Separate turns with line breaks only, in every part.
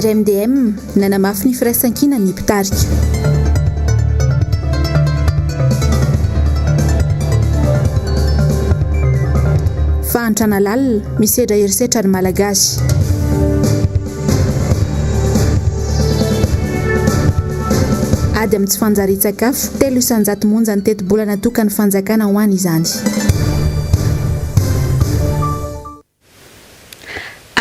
RMDM nanamafy ny firaisan-kina ny mpitarika. Fahantrana lalina misedra herisetra ny malagasy. Ady amin'ny tsy fanjari-tsakafo 300 monja ny teti-bolana tokany fanjakana ho any izany.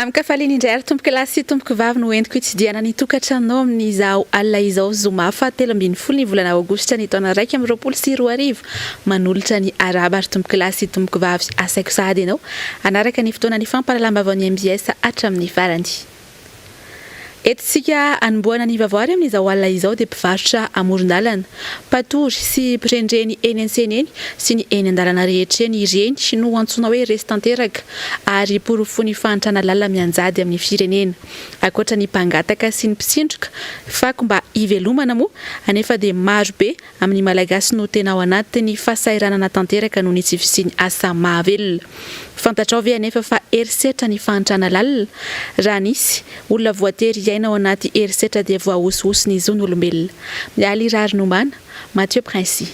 Amkafaliny indray ary tomboka lasy sy tomboka vavy no entiko hitsidiana ny tokantrano amin'izao alina izao zoma fahatelo ambin'ny folo ny volana aogositra ny taona 2024 manolotra ny araba ary tomboka lasy sy tomboka vavy asaiko sahady ianao anaraka ny fotoana ny famparalam-bavao Vaovao MBS hatramin'ny farany. Etsika anomboana ny vaovao ary amin'izao alina izao dia mpivarotra amoron-dalana, patory sy mpirendrany eny an-tsena eny sy ny eny an-dalana rehetra eny ireny no antsoina hoe resy tanteraka ary porofony fahantrana lalina mianjady amin'ny firenena. Ankoatra ny mpangataka sy ny mpisindroka fako mba hivelomana moa anefa dia maro be amin'ny malagasy no tena ao anatin'ny fahasahiranana tanteraka noho ny tsy fisiany asa mahavelona. Fantatrao ve anefa fa herisetra ny fahantrana lalina raha nisy olona voatery iaina ao anaty herisetra dia voahosihosiny izy ny olombelona. Mialy rary nomana Mathieu Princy.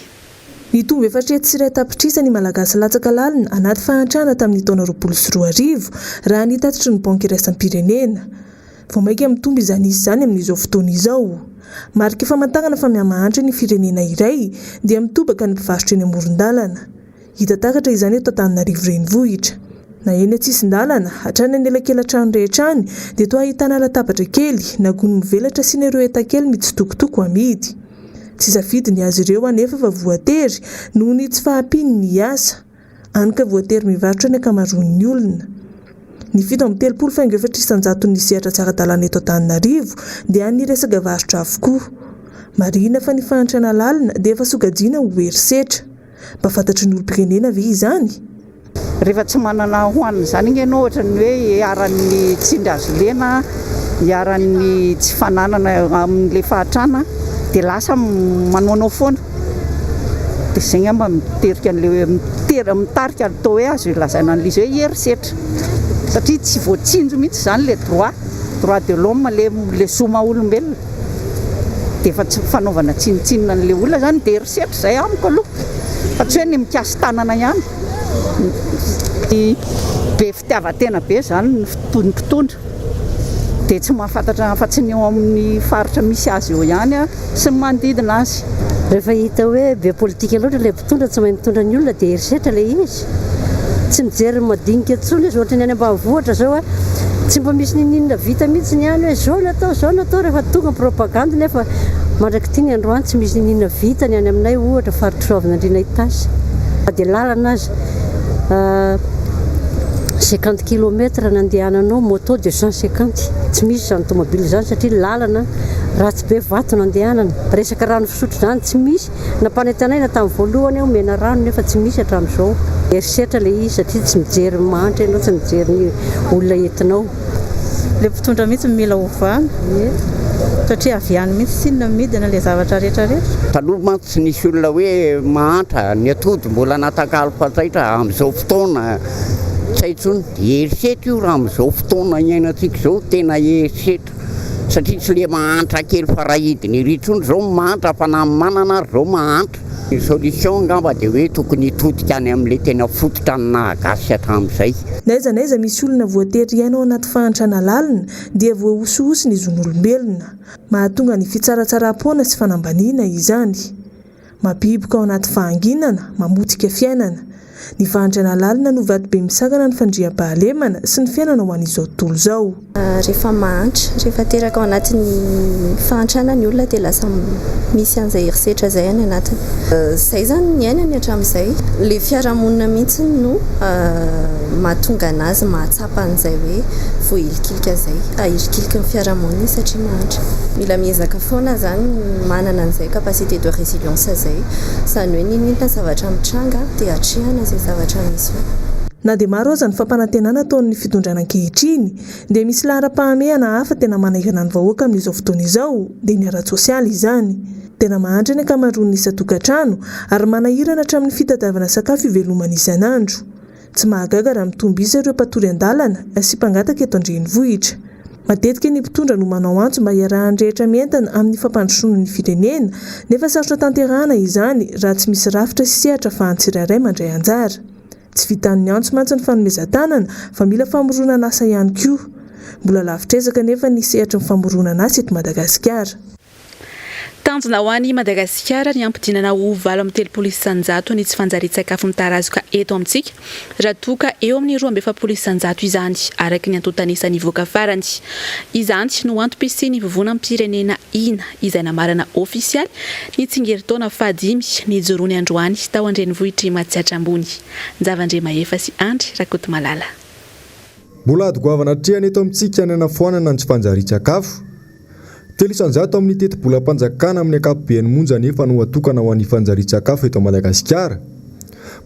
Ny tombo efatra sy iray tapitrisa ny malagasy latsaka lalina anaty fahantrana tamin'ny taona 2024 raha ny tatitry ny banky iraisam-pirenena. Vao maika mitombo izany izy izany amin'izao fotoana izao. Marika famantarana fa miamahantra ny firenena iray dia mitobaka ny mpivarotra eny amoron-dalana. Hita takatra izany eto Antananarivo renivohitra. Na eny atsisin-dalana hatrany anelakelan-trano rehetra any dia toa ahitana latabatra kely na gony mivelatra sy ireo entan-kely mitsitokotoko amidy. Tsy safidy ny azy ireo anefa fa voatery noho ny tsy fahampiany ny asa. Anka voatery mivarotra ny ankamaroan'ny olona. Ny fito amin'ny 30,400 ny sehatra tsara dalàna eto Antananarivo dia any resaka varotra avokoa. Marina fa ny fahantrana lalina dia efa sokajiana ho herisetra. Mba fantatry ny olom-pirenena ve izany?
Rehefa tsy manana hoanina izany iny ianao ohatra ny hoe hiaran'ny tsindry azo lena, hiaran'ny tsy fananana amin'ilay fahatrana dia lasa manoanao foana. Dia izay ngamba miterika an'ilay mitarika atao hoe azo ilazaina an'ilay hoe herisetra. Satria tsy voatsinjo mihitsy izany ilay droit de l'homme ilay zoma olombelona. Dia efa tsy fanaovana tsinitsinina an'ilay olona izany dia herisetra izay amiko aloha. Fa tsy hoe ny mikasy tanana ihany. Be fitiavan-tena be izany ny mpitondra. Dia tsy mahafantatra afa-tsy ny eo amin'ny faritra misy azy eo ihany sy ny manodidina azy.
Rehefa hita hoe be politika loatra ilay mpitondra tsy mahay mitondra ny olona dia herisetra ilay izy. Tsy mijery madinika intsony izy ohatra ny any ambanivohitra zao tsy mba misy ninina vita mihitsy ny any hoe zao natao rehefa tonga propaganda nefa mandraky ny androany tsy misy ninina vita ny any aminay ohatra faritsoavina andrina itasy. Dia lalana azy 50 km nandehananao moto 250 tsy misy izany tomobily izany satria lalana ratsy be vato nandehanana. Resaka rano fisotro izany tsy misy nampanentanay na tamin'ny voalohany omena rano nefa tsy misy hatramin'izao. Herisetra ilay izy satria tsy mijery manitra ianao tsy mijery ny olona entinao.
Ilay mpitondra mihitsy mila ovana satria aviany mihitsy sinona midina ilay zavatra rehetrarehetra.
Taloha manko tsy nisy olona hoe mahantra ny atody mbola natakalo fantaitra amin'izao fotoana tsy intsony herisetra io raha amin'izao fotoana iainantsika izao tena herisetra satria tsy le mahantra kely farahidiny iritsony izao mahantra fa na manana ary izao mahantra. Ny solution ngamba dia hoe tokony hitodika any amin'ilay tena fototra ny nahagasy hatramin'izay.
N'aiza n'aiza misy olona voatery iaina ao anaty fahantrana lalina dia voahosihosiny izy ny olombelona. Mahatonga ny fitsaratsara-poana sy fanambaniana izany. Mabiboka ao anaty fahanginana, mamotika fiainana. Ny fahantrana lalina no vato be misakana ny fandriam-pahalemana sy ny fiainana ho an'izao tontolo izao.
Rehefa manitra, rehefa teraka ao anatin'ny fahantrana ny olona dia lasa misy an'izay herisetra izay any anatiny. Izay izany ny ainany hatramin'izay. Ilay fiarahamonina mihitsy no mahatonga anazy mahatsapa an'izay hoe voahilikilika izay. Ahirikilika ny fiarahamonina satria manitra. Mila miezaka foana izany manana an'izay capacité de résilience izay. Izany hoe ninona zavatra mitranga dia hatrehana izay zavatra misy.
Na dia maro aza ny fampanantenana ataon'ny fitondrana ankehitriny dia misy laharam-pahamehana hafa tena manahirana ny vahoaka amin'izao fotoana izao dia ny ara sosialy izany. Tena mahantra ny ankamaroan'ny isan-tokantrano ary manahirana hatramin'ny fitadiavana sakafo ivelomana isan'andro. Tsy mahagaga raha mitombo isa ireo mpatory an-dalana sy mpangataka eto an-drenivohitra. Matetika ny mpitondra no manao antso mba hiarahany rehetra mientana amin'ny fampandrosoana ny firenena, nefa sarotra tanterahana izany raha tsy misy rafitra sy sehatra fa tsirairay mandray anjara. Tsy vitan'ny antso mantsy ny fanomezan-tanana fa mila famoronana asa ihany koa. Mbola lavitrezaka nefa ny sehatra ny famoronana asa eto Madagasikara.
Tanjona ho an'i Madagasikara ny ampidinana ho 730 ny tsy fanjarian-tsakafo mitarazoka eto amintsika raha toa ka eo amin'ny 270 izany araka ny antotanisany voaka farany. Izany no antom-pisiany vovonam-pirenena ina izay namarana ofisialy ny tsingeritaona fahadimy ny joroany androany tao an-drenivohitry Matsiatra ambony. Nzavandre Mahefa sy Andry Rakoto Malala.
Mbola adogoavana trehana eto amintsika ny anafoanana ny tsy fanjarian-tsakafo. 300 amin'ny teti-bolam-panjakana amin'ny ankapobeny monja nefa no atokana ho an'ny fanjarian-tsakafo eto Madagasikara.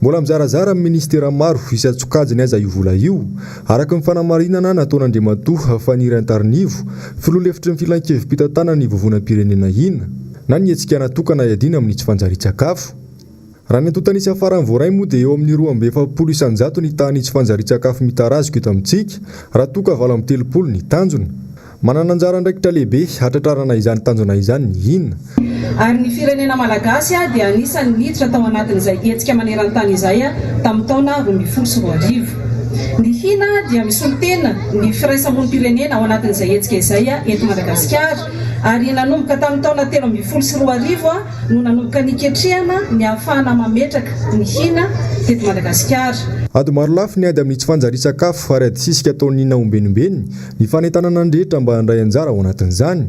Mbola mizarazara amin'ny ministera maro isy atsokajiny aza io vola io araka ny fanamarinana nataon'Andriamatoa Fanirian-Tarinivo filolefitry ny filan-kevim-pitantanana ny vovonam-pirenena ina na ny hetsika natokana iadina amin'ny tsy fanjarian-tsakafo. Raha ny antotanisa afarany voaray moa dia eo amin'ny 270 ny tany tsy fanjarian-tsakafo mitarazoko eto amintsika raha toa ka 730 ny tanjona. Manana anjara andraikitra lehibe hatratrarana izany tanjona izany ny ina.
Ary ny firenena malagasy dia anisan'ny niditra tao anatin'izay hetsika maneran-tany izay tamin'ny taona 2014. Ny hina dia misolo tena ny firaisamonim-pirenena ao anatin'izay hetsika izay eto Madagasikara ary nanomboka tamin'ny taona 2012 no nanomboka niketrehana ny ahafahana mametraka ny hina teto Madagasikara.
Ady maro lafy ny ady amin'ny tsy fanjarian-tsakafo ary ady sisika ataon'ny ina ombenimbeny ny fanentanana andrehitra mba handray anjara ao anatin'izany.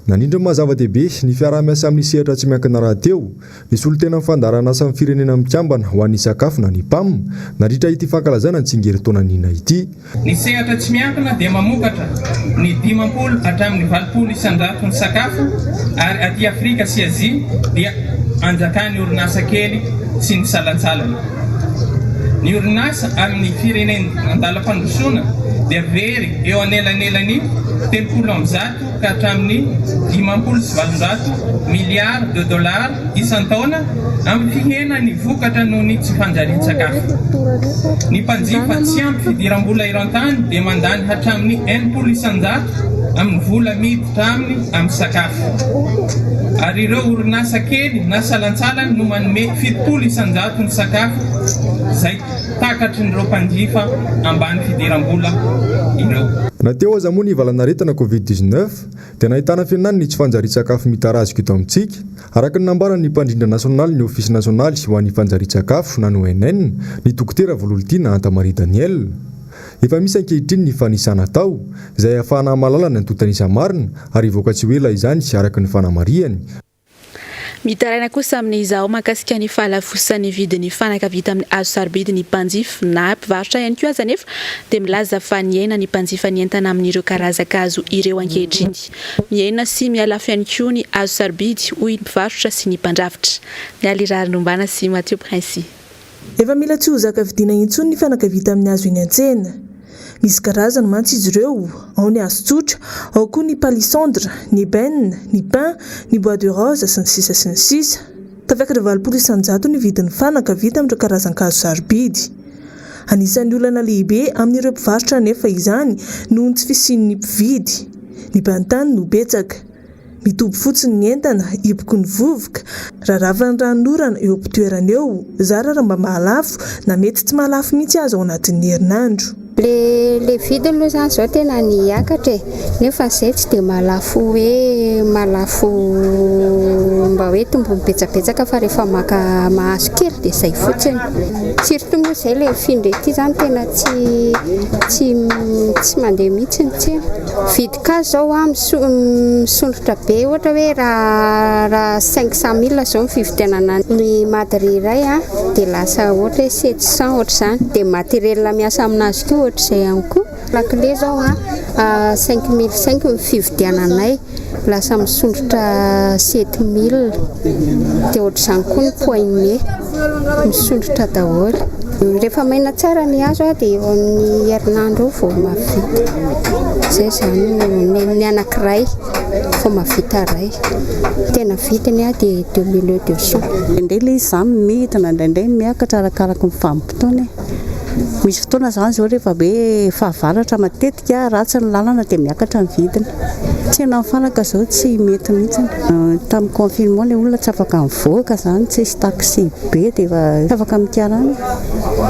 Nanindra mazava-dehibe ny fiaraha-miasa amin'ny sehatra tsy miankina raha teo ny solotena amin'ny fandarana asa amin'ny firenena mikambana ho an'ny sakafo na ny PAM nandritra ity fankalazana ny tsingeritaona ina ity.
Ny sehatra tsy miankina dia mamokatra ny 50 hatramin'ny 20 isan-jato ny sakafo ary aty Afrika sy Azia dia anjakan'ny orinasa kely sy ny salatsalana. Ny orinasa amin'ny firenena andalam-pandrosoana dia very eo anelanelany 30 amby zato ka hatramin'ny 570 miliary de dollars isan-taona amin'ny fihena ny vokatra noho ny tsy fanjarian-tsakafo. Ny mpanjifa tsy ampy fidiram-bola eran-tany dia mandany hatramin'ny 80 isan-jato amin'ny vola miditra aminy amin'ny sakafo. Ary ireo orinasa kely na salantsalany no manome 70 isan-jato ny sakafo izay takatry nireo mpanjifa ambany fidiram-bola ireo.
Nateo aza moa ny valanaretana Covid-19 dia nahitana fianany ny tsy fanjarian-tsakafo mitarazoko eto amintsika araka ny nambarany ny mpandrindra nasionaly ny ofisy nasionaly ho an'ny fanjarian-tsakafo na ny ONN ny dokotera Vololtina Anta-Marie Daniel. Efa misy ankehitriny ny fanisana tao izay ahafahana mahalala ny antotanisa marina ary voaka tsy hoela izany araka ny fanamariany.
Mitaraina kosa amin'izao mahakasika ny fahalafosany vidin'ny fanaka vita amin'ny hazo sarobidy ny mpanjifa na mpivarotra ihany koa aza nefa dia milaza fa niaina ny mpanjifa ny entana amin'ireo karazan-kazo ireo ankehitriny. Miaina sy mialafo ihany koa ny hazo sarobidy hoy ny mpivarotra sy ny mpandrafitra. Ny alirary nombana sy Mathieu Prince.
Efa mila tsy ho zaka vidiana intsony ny fanaka vita amin'ny hazo eny an-tsena. Misy karazany mantsy izy ireo, ao ny hazo tsotra, ao koa ny palissandre, ny ébène, ny pin, ny bois de rose sy ny sisa sy ny sisa. Tafakatra 20 isan-jato ny vidin'ny fanaka vita amin'ireo karazan-kazo sarobidy. Anisan'ny olana lehibe amin'ireo mpivarotra nefa izany noho ny tsy fisian'ny mpividy. Ny mpanontany no betsaka. Mitoby fotsiny ny entana, hipoko ny vovoka, raravan'ny ranorana eo am-pitoerana eo, zara raha mba mahalafo na mety tsy mahalafo mihitsy azo ao anatin'ny herinandro.
Le vidiny aloha zany zao tena niakatra nefa izay tsy dia malafo mba hoe tombony betsabetsaka fa rehefa maka mahazo kely dia izay fotsiny. Surtout moa izay le findra ety zany tena tsy mandeha mihitsy ny tsena. Vidin-kazo zao misondrotra be ohatra hoe raha 500 000 zao ny fividianana ny madry iray dia lasa ohatra hoe 700 ohatra izany dia materiel miasa aminazy koa ohatra izay ihany koa. Lakile zao 5005 ny fividiananay lasa misondrotra 7000 dia ohatra izany koa ny poignet misondrotra daholo. Rehefa maina tsara ny hazo dia eo amin'ny herinandro vao mavita. Izay zany ny anankiray vao mavita iray. Tena vidiny dia 2200.
Indraindray ilay izy izany midina, indraindray miakatra arakaraka ny vanim-potoana.
misy fotoana zany zao rehefa hoe fahavaratra matetika ratsy ny lalana dia miakatra ny vidiny tsy na mifanaka zao tsy mety mihitsy tamin'ny confinement ilay olona tsy afaka mivoaka zany tsy misy taxi be dia tsy afaka mikarana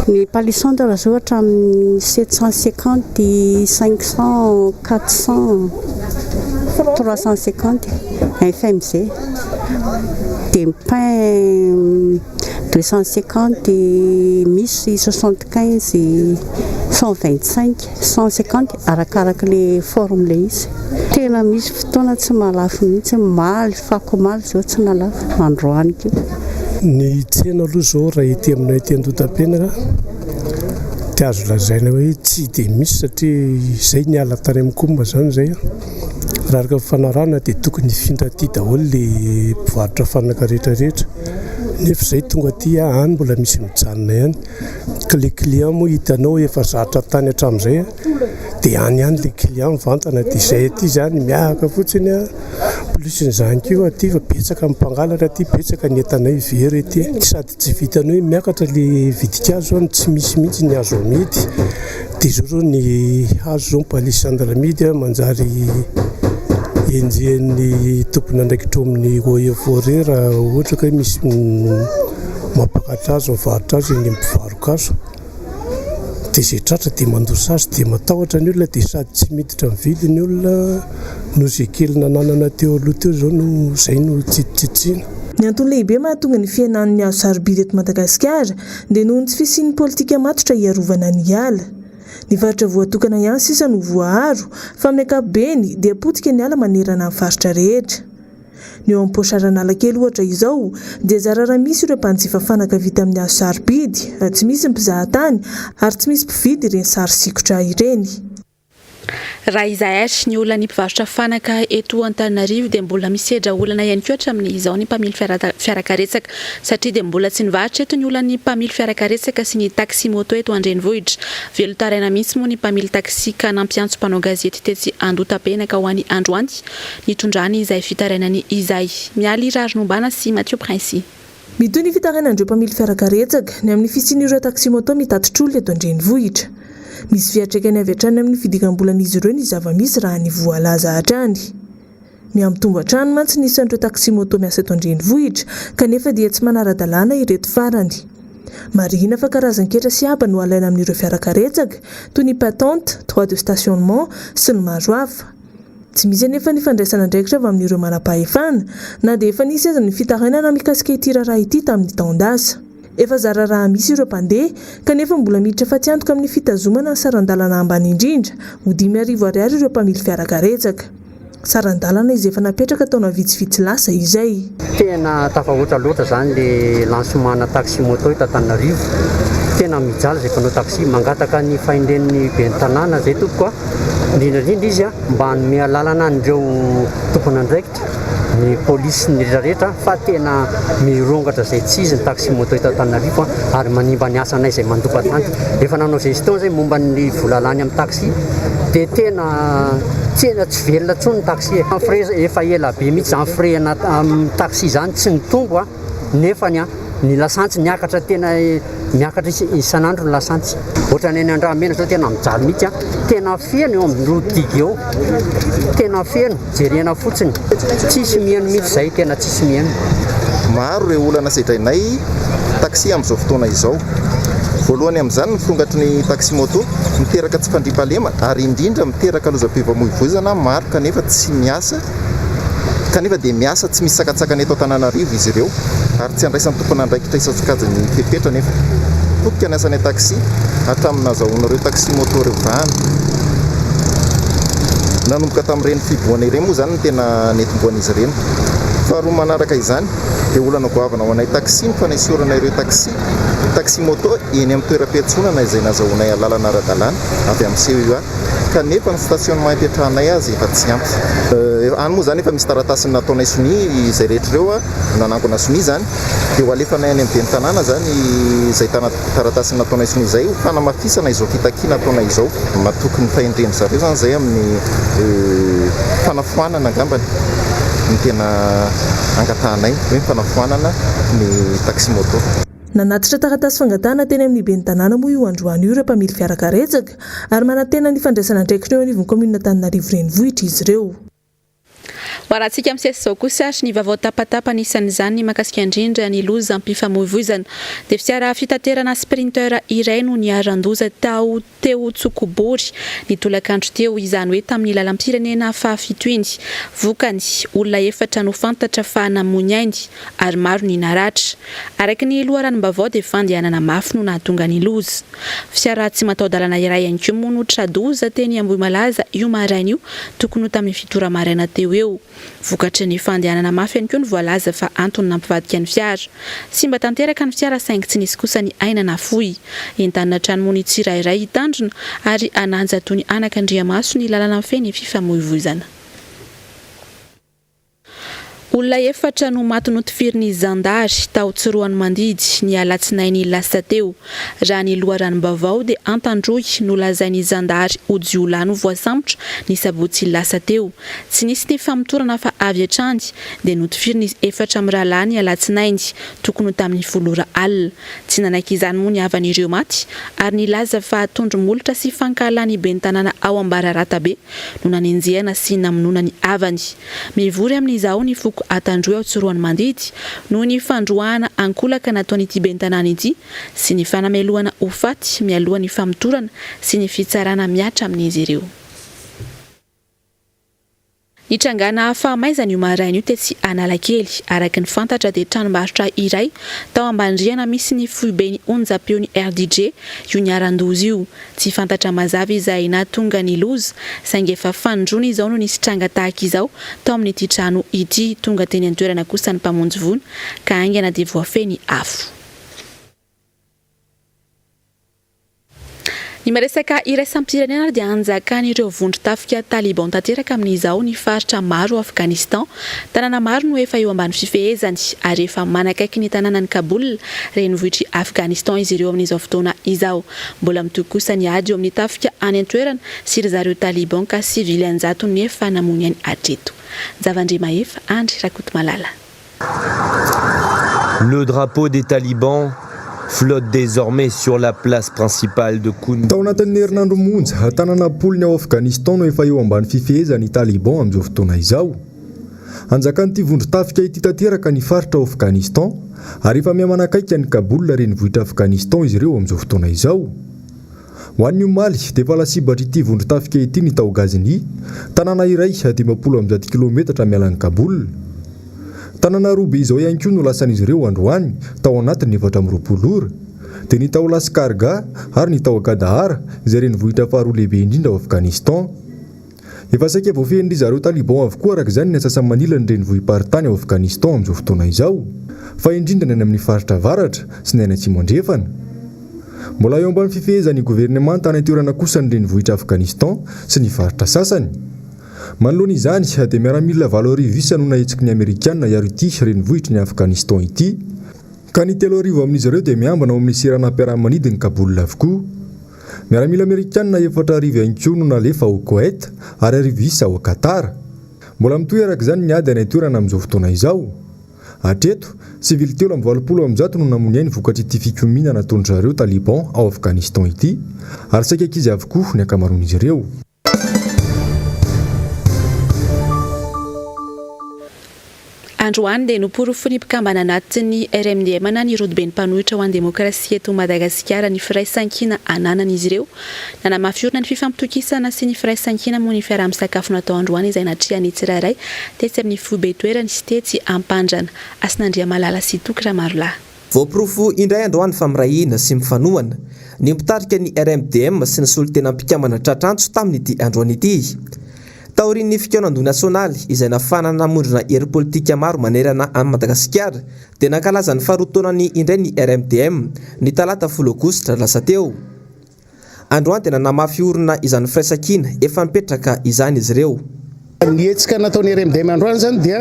ny palissandre zao hatramin'ny 750 500 400 350 FMZ des pains 250 misy 75 125 150 arakaraka le forme le izy tena misy fotoana tsy malafo mihitsy maly fako maly zao tsy nalafo androany keo
ny tsena aloha zao raha ety aminay ety Andotapenaka dia azo lazaina hoe tsy dia misy satria izay ny ala tany amin'ny komba zany zay raha araka fanarahana dia tokony findraty daholo le mpivarotra fanaka rehetrarehetra nefa izay tonga aty any mbola misy mijanona ihany ka le client moa hitanao efa zatra tany hatramin'izay dia any ihany le client mivantana dia izay aty zany miahaka fotsiny plus n'izany keo aty fa betsaka mpangalatra aty betsaka ny entanay very aty sady tsy vitany hoe miakatra le vidikazo any tsy misy mihitsy ny azo amidy dia zao zao ny hazo zao palissandre amidy manjary enjehan'ny tompony andraikitra amin'ny oe forêt raha ohatra ka hoe misy mampakatra azo mivarotra azy ny mpivaroka azo dia izay tratra dia mandosa azy dia matahotra ny olona dia sady tsy miditra mividy ny olona no izay kely nananana teo aloha teo zao no izay no tsitsitsitsina.
Ny antony lehibe mahatonga ny fiainan'ny hazo sarobidy eto Madagasikara dia noho ny tsy fisian'ny politika matotra hiarovana ny ala. Ny faritra voatokana ihany sisa no voaharo fa amin'ny ankapobeny dia potika ny ala manerana amin'ny faritra rehetra. Ny eo am-posaran'ala kely ohatra izao dia zarara misy ireo mpanjifa fanaka vita amin'ny hazo sarobidy, tsy misy mpizahatany ary tsy misy mpividy ireny sary sikotra ireny.
Raha izahay ny olona ny mpivarotra fanaka eto Antananarivo dia mbola misedra olana ihany koa hatramin'izao ny mpamily fiarakaretsaka satria dia mbola tsy nivarotra eto ny olona ny mpamily fiarakaretsaka sy ny taxi moto eto Andrenivohitra. Velotaraina mihitsy moa ny mpamily taxi ka nampiantso mpanao gazety tetsy Andotapenaka ho an'ny androany nitondrany izay fitarainany izay. Mialy Rarinombana sy Mathieu Prince.
Mitoy ny fitarainan'ireo mpamily fiarakaretsaka ny amin'ny fisian'ireo taxi moto mitatitra olona eto Andrenivohitra. Misy fiatraikany avy hatrany amin'ny fidiram-bolan'izy ireo ny zava-misy raha ny voalaza hatrany. Miamitombo hatrany mantsy ny isan'ireo taxi moto miasa eto Andrenivohitra kanefa dia tsy manara-dalàna ireto farany. Marihina fa karazan-ketra sy aba no alaina amin'ireo fiarakaretsaka toy ny patente, droit de stationnement sy ny maro hafa. Tsy misy anefa ny fandraisana andraikitra avy amin'ireo manam-pahefana na dia efa nisy aza ny fitarainana mikasika ity raharaha ity tamin'ny taon-dasa. Efa zara raha misy ireo mpandeha kanefa mbola miditra fa tsy antoka amin'ny fitazomana ny sarandalana ambany indrindra ho 5,000 ariary ireo mpamily fiarakaretsaka. Sarandalana izy efa napetraka taona vitsivitsy lasa izay.
Tena tafahoatra loatra zany le lancement taxi moto eto Antananarivo. Tena mijaly izay mpanao taxi mangataka ny fahendren'ny ben'ny tanàna zay tompoko indrindra izy mba hanome lalana an'ireo tompony andraikitra ny polisy ny rehetrarehetra fa tena mirongatra izay tsy izy ny taxi moto eto Antananarivo ary manimba ny asanay izay mandopa tany. Efa nanao gestion zay momba ny volalany amin'ny taxi dia tena tsy velona tsony ny taxi. Frais efa ela be mihitsy zany frais amin'ny taxi zany tsy nitombo nefa ny lasantsy niakatra tena miakatra isan'andro ny lasantsy. Ohatran'ny any Andramena zao tena mijaly mihitsy tena feno eo amin'ny roadigy eo. Tena feno jerena fotsiny. Tsisy mihaino mihitsy izay tena tsisy mihaino.
Maro ireo olana sedrainay taxi amin'izao fotoana izao. Voalohany amin'izany ny fongatry ny taxi moto miteraka tsy fandriam-pahalema ary indrindra miteraka lozam-pifamoivoizana maro kanefa tsy miasa. Kanefa dia miasa tsy misy sakatsakany eto Antananarivo izy ireo ary tsy andraisan'ny tompony andraikitra isan-tsokajiny fepetra nefa potika ny asan'ny taxi hatramin'ny nahazoanareo taxi moto ireo vahana. Nanomboka tamin'ireny fiboana ireny moa zany ny tena netim-boan'izy ireny. Faharoa manaraka izany dia olana goavana ho anay taxi ny fanaisorana ireo taxi moto eny amin'ny toeram-piantsonana izay nahazoanay lalana ara-dalàna avy amin'ny CEA kanefa ny stationnement ipetrahanay azy efa tsy ampy. Any moa zany efa misy taratasy nataonay soni izay rehetra ireo nanangona soni zany dia ho alefanay any amin'ny ben'ny tanàna zany izay taratasy nataonay soni izay ho fanamafisana izao fitakiana ataonay izao matoky ny fahendren'ny zareo zany izay amin'ny fanafoanana angambany ny tena angatahanay hoe fanafoanana ny taxi moto.
Nanatitra taratasy fangatana teny amin'ny ben'ny tanàna moa io androany io ireo mpamily fiarakaretsaka ary manantena ny fandraisana andraikitra eo anivon'ny komina Antananarivo renivohitra izy ireo.
Waratsika misesy zao kosa ny vaovao tapatapa nisan'izany ny makasika indrindra ny loza ampifamoivoizana dia fiara fitaterana sprinter iray no niaran-doza teo Tsokobory ny tolakandro teo izany hoe tamin'ny lalam-pirenena fahafitoiny vokany olona 4 no fantatra fa namonyainy ary maro ny naratra araka ny loharanom-baovao dia fandehanana mafy no nahatonga ny loza fiara tsy mataho-dalana iray ihany koa moa no tradoza teny Ambohimalaza io maraina io tokony ho tamin'ny fitora maraina teo eo vokatry ny fandehanana mafy ihany koa ny voalaza fa antony nampivadika ny fiara sy mba tanteraka ny fiara saingy tsy nisy kosa ny ainana fohy entanina tranomon'ny tsirairay hitandrina ary ananja toy ny anak'Andriamaso ny lalana feny fifamoivoizana. Olona 4 no maty notifirin'ny zandary tao Tsiroany Mandidy ny alatsinainy lasa teo raha ny loharanom-baovao dia antandroy no lazainy zandary Ojiolano voasambotra ny sabotsy lasa teo tsy nisy ny famotorana fa avy hatrany dia notifiriny 4 amin'ny rahalahy ny alatsinainy tokony tamin'ny 10 alina tsy nanakizany moa ny havan'ireo maty ary nilaza fa tondromolotra sy fankahalany ben'ny tanàna ao Ambararatabe no nanenjehana sy namonona ny havany mivory amin'izao ny foko atandroy ao Tsiroany Mandidy no ny fandroahana ankolaka nataon'ity ben'ny tanàna ity sy ny fanamelohana ho faty mialohan'ny famotorana sy ny fitsarana miatra amin'izy ireo. Nitrangana fahamaizana io maraina io tetsy Analakely araka ny fantatra dia tranombarotra iray tao Ambandriana misy ny foibeny onjam-peon'ny RDJ io niaran-doza io tsy fantatra mazava izay nahatonga ny loza saingy efa fandrona izao no nisy tranga tahaka izao tao amin'ity trano ity tonga teny an-toerana kosa ny mpamonjy vola ka aingana dia voafeny afo. Ny maresaka iraisam-pirenena dia anjakan'ireo vondro tafika Taliban tanteraka amin'izao ny faritra maro Afghanistan tanàna maro no efa eo ambany fifehezany ary efa manakaiky ny tanàna ny Kaboul renivohitry Afghanistan izy ireo amin'izao fotoana izao mbola mitohy kosa ny ady eo amin'ny tafika any an-toerana sy ry zareo Taliban ka sivily anjato ny efa namony any hatreto. Zavandre Mahefa Andry Rakoto Malala.
Le drapeau des talibans flotte désormais sur la place principale de Kunduz.
Tao anatin'ny herinandro monja tanàna polony ao Afghanistan no efa eo ambany fifehezany Taliban amin'izao fotoana izao. Anjakan'ity vondro tafika ity tanteraka ny faritra ao Afghanistan ary efa mihamanakaiky ny Kaboul renivohitra Afghanistan izy ireo amin'izao fotoana izao. Ho an'ny omaly dia efa lasibatra ity vondro tafika ity ny tao Ghazni, tanàna iray 260 kilometatra miala ny Kaboul. Tanàna robe izao ihany koa no lasan'izy ireo androany tao anatin'ny 420 ora dia ny tao Laskarga ary ny tao Kandahar izay renivohitra faharoa lehibe indrindra ao Afghanistan. Efa saika voafehin'ry zareo Taliban avokoa araka izany ny asasamanila ny renivohim-paritany ao Afghanistan amin'izao fotoana izao fa indrindra ny amin'ny faritra avaratra sy ny any atsimo andrefana. Mbola eo ambany fifehezan'ny governemanta any toerana kosa ny renivohitra Afghanistan sy ny faritra sasany. Manoloana izany dia miaramila 7,000 no nahetsiky ny Amerikanina hiaro ity renivohitry ny Afghanistan ity ka ny 3,000 amin'izy ireo dia miambana ao amin'ny sirana mpiara-manidiny Kaboul avokoa. Miaramila Amerikanina 4,000 ihany koa no nalefa ao Koweït ary 9,000 ao Qatar. Mbola mitohy araka izany ny ady any toerana amin'izao fotoana izao. Hatreto sivily 720 no namonyainy vokatry ity fikominana nataon'ny zareo Taliban ao Afghanistan ity ary saika ankizy avokoa ny akamaroan'izy ireo.
Androany dia noporofo ny mpikambana anatin'ny RMDM na ny rodoben'ny mpanohitra ho an'ny demokrasia eto Madagasikara ny firaisan-kina ananan'izy ireo nanamafiorina ny fifampitokisana sy ny firaisan-kina moa ny fiaraha-misakafo natao androany izay natrihany tsirairay tetsy amin'ny foibe toerany sy tetsy ampandrana Asinandria Malala sy Tokra Marolahy.
Voaporofo indray androany famirahiana sy mifanohana ny mpitarika ny RMDM sy ny solotena mpikambana tratranto tamin'ity androany ity. Taorin'ny fikaonan-doha nasionaly izay nafana namondrona hery politika maro manerana amin'ny Madagasikara dia nankalaza ny faharotonany indray ny RMDM ny talata 10 Aogositra lasa teo. Androany dia nanamafy orina izany firaisan-kina efa nipetraka izany izy ireo.
Ny hetsika nataon'ny RMDM androany zany dia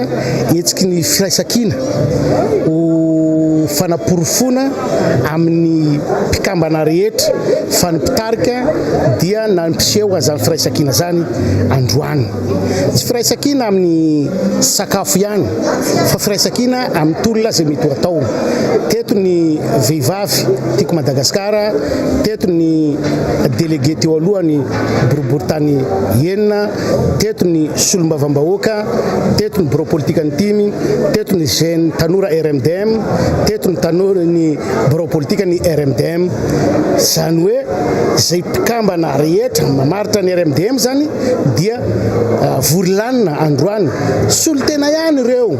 hetsiky ny firaisan-kina fanaporofona amin'ny mpikambana rehetra fa ny mpitarika dia nampiseho azany firaisan-kina zany androany. Tsy firaisan-kina amin'ny sakafo ihany fa firaisan-kina amin'ny tolona izay mety ho atao. teto ny vehivavy tiako Madagasikara, teto ny délégué teo alohany boroborotany enina, teto ny solombavambahoaka, teto ny bureau politique antimy, teto ny jeune tanora RMDM, teto ny tanora ny bureau politique ny RMDM. Zany hoe zay mpikambana rehetra mamaritra ny RMDM zany dia vory-lanina androany. Solo tena ihany ireo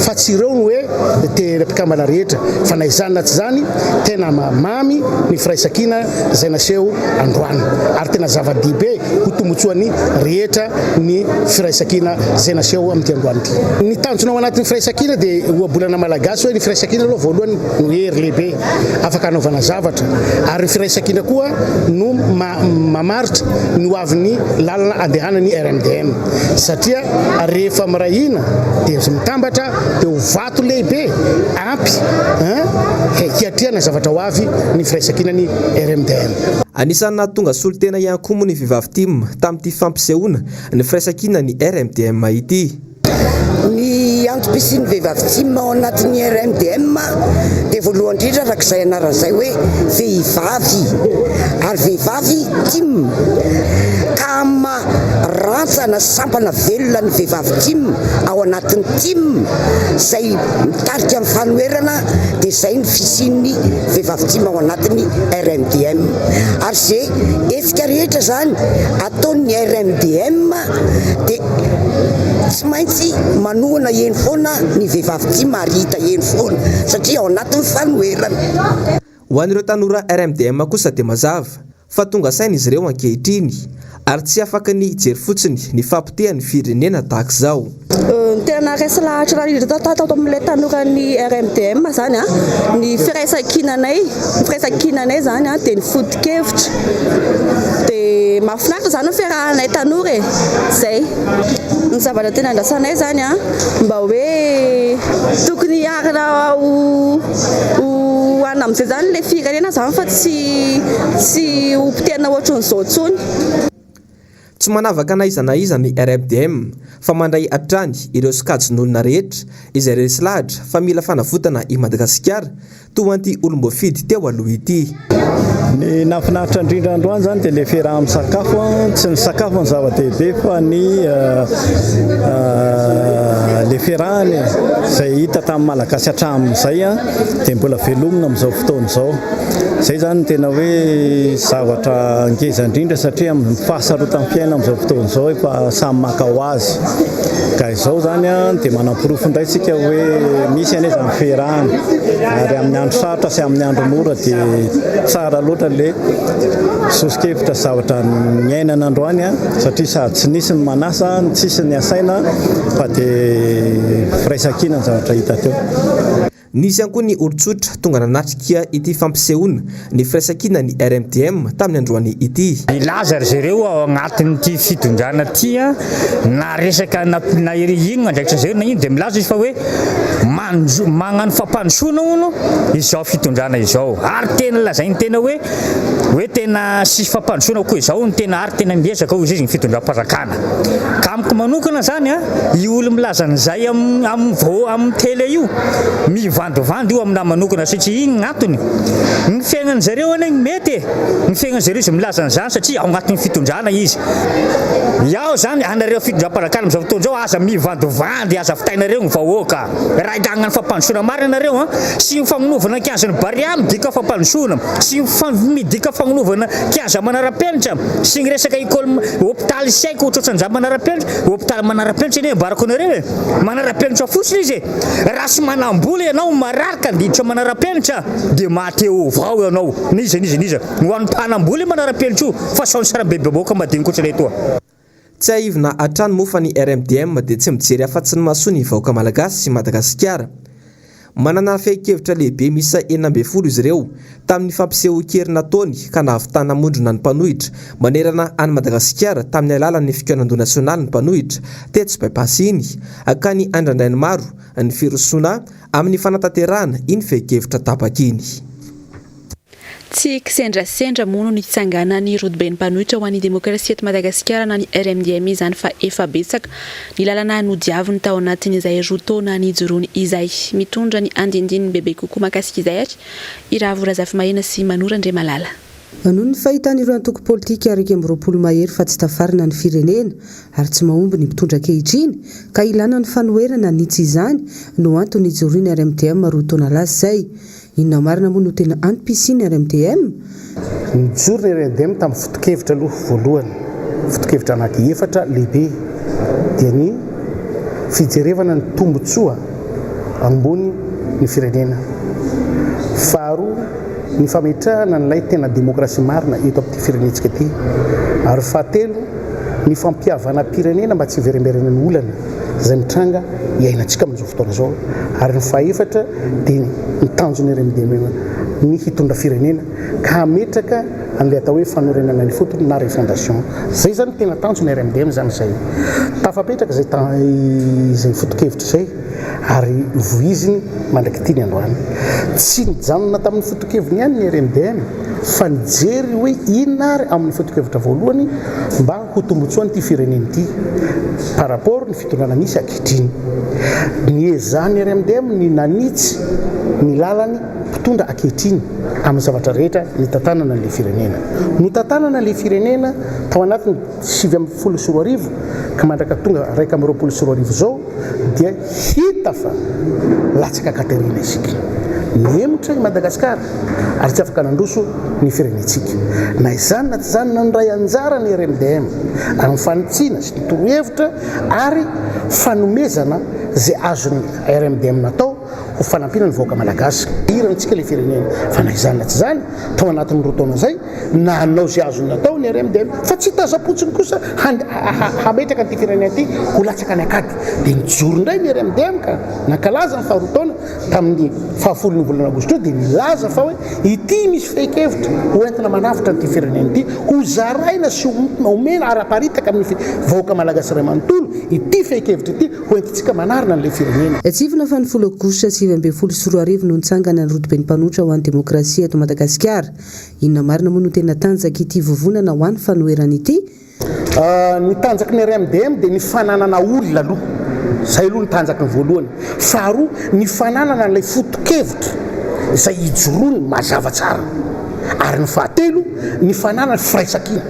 fa tsy ireo hoe tena mpikambana rehetra fa na izany na tsy zany tena mamy ny firaisankina zay naseho androany ary tena zava-dehibe ho tombotsoan'ny rehetra ny firaisankina zay naseho amin'ity androany ity. Ny tanjonao anatin'ny firaisankina dia ohabolana malagasy hoe ny firaisankina aloha voalohany no hery lehibe afaka anaovana zavatra ary ny firaisankina koa no mamaritra ny hoavin'ny lalana andehanan'ny RMDM satria rehefa mirahina dia mitambatra dia ho vato lehibe ampy hiatrihana zavatra ho avy ny firaisankinany RMDM.
Anisan'ny nahatonga solotena ihany koa moa ny vehivavy tim tamin'ity fampisehoana ny firaisankina ny RMDM ity.
Ny antom-pisian'ny vehivavy tim ao anatin'ny RMDM dia voalohany indrindra arak'izay anaran'izay hoe vehivavy ary vehivavy tim ka rantsana sampana velona ny vehivavy tim ao anatin'ny tim izay mitarika amin'ny fanoherana dia izay ny fisian'ny vehivavy tim ao anatin'ny RMDM ary izay efika rehetra zany ataon'ny RMDM dia tsy maintsy manohana eny foana ny vehivavy tim ary hita eny foana satria ao anatin'ny fanoherana.
Ho an'ireo tanora RMDM kosa dia mazava fa tonga saina izy ireo ankehitriny ary tsy afaka ny hijery fotsiny ny fampitehan'ny firenena tahaka izao.
Tena resy lahatra raha indrindra tao amin'ilay tanoran'ny RMDM zany ny firaisankinanay zany dia ny foto-kevitra dia mahafinaritra zany ny fiarahanay tanora zay ny zavatra tena andrasanay zany mba hoe tokony hiarina ho amin'izay zany ilay firenena zany fa tsy ho pitehana ohatran'izao tsony.
Tsy manavaka na iza ny RMDM fa mandray hatrany ireo sokajin'olona rehetra izay resy lahatra fa mila fanavotana i Madagasikara toa an'ity olom-boafidy teo aloha ity.
Ny nafinaritra indrindra androany zany dia ilay fiaraha amin'ny sakafo, tsy ny sakafo ny zava-dehibe fa ny le fiarahany izay hita tamin'ny malagasy hatramin'izay dia mbola velomina amin'izao fotoana izao. Zay zany tena hoe zavatra ngeza indrindra satria fahasarotan'ny fiaina amin'izao fotoana izao efa samy maka ho azy. Ka izao zany dia manampirofo indray tsika hoe misy an'izany fiarahana ary amin'ny andro sarotra sy amin'ny andro mora dia tsara loatra le sosikevitra zavatra ny ainana androany satria sady tsy nisy ny manasa tsy nisy ny asaina fa dia firaisankina ny zavatra hita teo.
Nisy ihany koa ny olon-tsotra tonga nanatrika ity fampisehoana ny firaisankina ny RMDM tamin'ny androany ity.
Ilaza ry zareo ao anatin'ity fitondrana ity na resaka na ino andraikitra zareo na ino dia milaza izy fa hoe magnano fampandrosoana hono izao fitondrana izao ary tena lazainy tena hoe tena sisy fampandrosoana koa izao ny tena ary tena miezaka ho izy ny fitondram-panjakana. Ka amiko manokana zany i olo milaza an'izay amin'ny tele io mivandovandy io amina manokana satria iny gn'atony ny fiaignany zareo any mety ny fiaignany zareo izy milaza an'izany satria ao agnatin'ny fitondrana izy. Iaho zany anareo fitondram-panjakana amin'izao fotoana izao aza mivandovandy aza fitainareo ny vahoaka raha idagnana fampandrosoana marina nareo sy ny fagnonovana kianjan'ny baria midika fampandrosoana sy midika fagnonovana kianja manara-penitra sy ny resaka école hôpitaly saiko ohatrohatran'izay manara-penitra hôpitaly manara-penitra eny barako nareo manara-penitra fotsiny izy raha sy manambola ianao mararaka diditra manara-penitra dia maty eo avao ianao niza ho an'ny mpanambola manara-penitra io fa saony sara bebe boka madinikotrany toa.
Tsy aivina hatrany moa fa ny RMDM dia tsy mijery afa-tsy ny mahasoa ny vahoaka malagasy sy Madagasikara. Manana fehi-kevitra lehibe misa 40 izy ireo tamin'ny fampiseho-kery nataony ka nahavitana mondrona ny mpanohitra manerana any Madagasikara tamin'ny alalan'ny fikaonando nasionaly ny mpanohitra tetsy baipasiny ka ny andrandrainy maro ny firosoana amin'ny fanatanterahana iny fehi-kevitra tapakiny.
tsy kisendrasendra mono ny fitsangana ny rodoben'ny mpanohitra ho an'ny demokrasia eto Madagasikara na ny RMDM izany fa efa betsaka ny lalana nodiaviny tao anatin'izay roa taona nijoroany izay mitondra ny andindininy bebe kokoa makasika izay ary iravo razafy mahina sy manora ndre malala.
Noho ny fahitan'ireo antoko politika araiky amby roapolo mahery fa tsy tafarina ny firenena ary tsy mahomby ny mpitondra ankehitriny ka ilana ny fanoherana nitsy izany no antony nijoroany RMDM roa taona lasa zay. Inona marina moa no tena antom-pisiny RMDM?
Nijoro ny RMDM tamin'ny foto-kevitra aloha voalohany, foto-kevitra anankiefatra lehibe dia ny fijerevana ny tombotsoa ambony ny firenena. Faharoa ny fametrahana n'ilay tena demokrasia marina eto amin'ity firenentsika ity. Ary fahatelo ny fampiavana pirenena mba tsy hiverimberana ny olana izay mitranga iainantsika amin'izao fotoana izao. Ary ny fahaefatra dia ny tanjony RMDM ny hitondra firenena ka hametraka an'ilay atao hoe fanorenana ny fotony na refondation. Zay zany tena tanjony RMDM zany zay. Tafapetraka izay foto-kevitra zay ary voiziny mandrakitiny androany. Tsy nijanona tamin'ny foto-keviny ihany ny RMDM fa nijery hoe inona ary amin'ny foto-kevitra voalohany mba ho tombotsoa n'ity firenena ity par rapport ny fitondrana misy ankehitriny. Niezahany RMDM ny nanitsy ny lalany mpitondra ankehitriny amin'ny zavatra rehetra nitantanana n'ilay firenena. Nitantanana ilay firenena tao anatiny 724 ka mandraka tonga 124 zao dia hita fa latsaka Katerina isika. Niemotra i Madagasikara ary tsy afaka nandroso ny firenentsika. Na izany na tsy izany na nyray anjara ny RMDM amin'ny fanitsiana sy ny torohevitra ary fanomezana zay azony RMDM natao ho fanampina ny vahoaka malagasy irantsika ilay firenena. Fa na izany na tsy izany tao anatin'ny roa taona zay na hanao zay azony natao ny RMDM fa tsy tazapotsiny kosa hametraka an'ity firenena ity ho latsaka ny akady. Dia nijoro indray ny RMDM ka nankalaza ny faharoa taona tamin'ny fahafolo ny volana Aogositra dia nilaza fa hoe ity misy fehi-kevitra ho entina manafitra an'ity firenena ity ho zaraina sy omena ara-paritaka amin'ny vahoaka malagasy iray manontolo ity fehi-kevitra ity ho entintsika manarina an'ilay firenena.
Tsivina fa ny 10 Aogositra 2024 no nitsangana ny rodoben'ny mpanohitra ho an'ny demokrasia eto Madagasikara. Inona marina moa no tena tanjaka ity vovonana ho an'ny fanoherana ity?
Ny tanjaky ny RMDM dia ny fananana olona aloha. Zay aloha ny tanjaky ny voalohany. Faharoa ny fananana n'ilay foto-kevitra izay hijoroany mazava tsara. Ary ny fahatelo ny fananana firaisan-kina.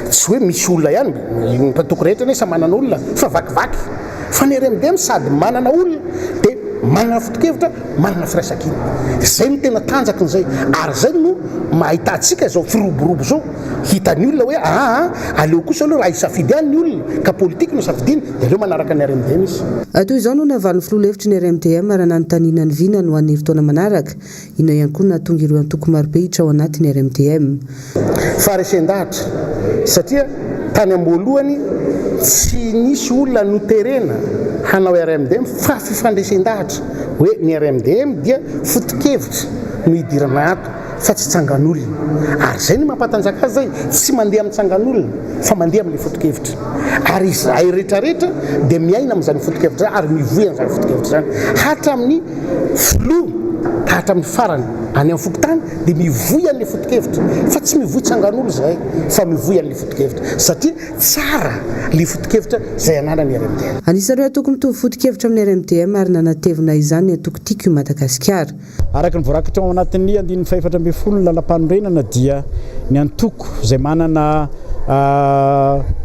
Tsy hoe misy olona ihany ny mpatoko rehetra ny manana olona fa vakivaky. Fa ny RMDM sady manana olona dia manana foto-kevitra, manana firaisan-kina. Zay no tena tanjaky n'izay. Ary zay no mahita antsika zao firoborobo zao hitan'ny olona hoe aleo kosa aloha raha hisafidy ihany ny olona ka politika no safidiny dia aleo manaraka ny RMDM izy.
Toy izao no navaliny filoha-hevitry ny RMDM raha nanontaniana ny vina no an'ny herintaona manaraka. Inona ihany koa nahatonga ireo antoko marobe hiditra ao anatin'ny RMDM.
Faharesendahatra satria tany am-boalohany tsy nisy olona noterena hanao RMDM fa fifandresendahatra hoe ny RMDM dia foto-kevitra no hidirana ato fa tsy tsangan'olona. Ary zay ny mampatanjaka azy zay tsy mandeha amin'ny tsangan'olona fa mandeha amin'ilay foto-kevitra. Ary izay rehetrarehetra dia miaina amin'izany foto-kevitra ary mivoy amin'izany foto-kevitra zany hatramin'ny filoha ka hatramin'ny farany any amin'ny fokontany dia mivoy an'ilay foto-kevitra fa tsy mivoy tsangan'olo zay fa mivoy an'ilay foto-kevitra satria tsara ilay foto-kevitra zay ananany RMDM.
Anisareo atoko mitovy foto-kevitra amin'ny RMDM ary nanatevina izany ny atoko tiako i Madagasikara.
Araka ny voarakitra ao anatin'ny 440 ny lalam-panorenana dia ny antoko izay manana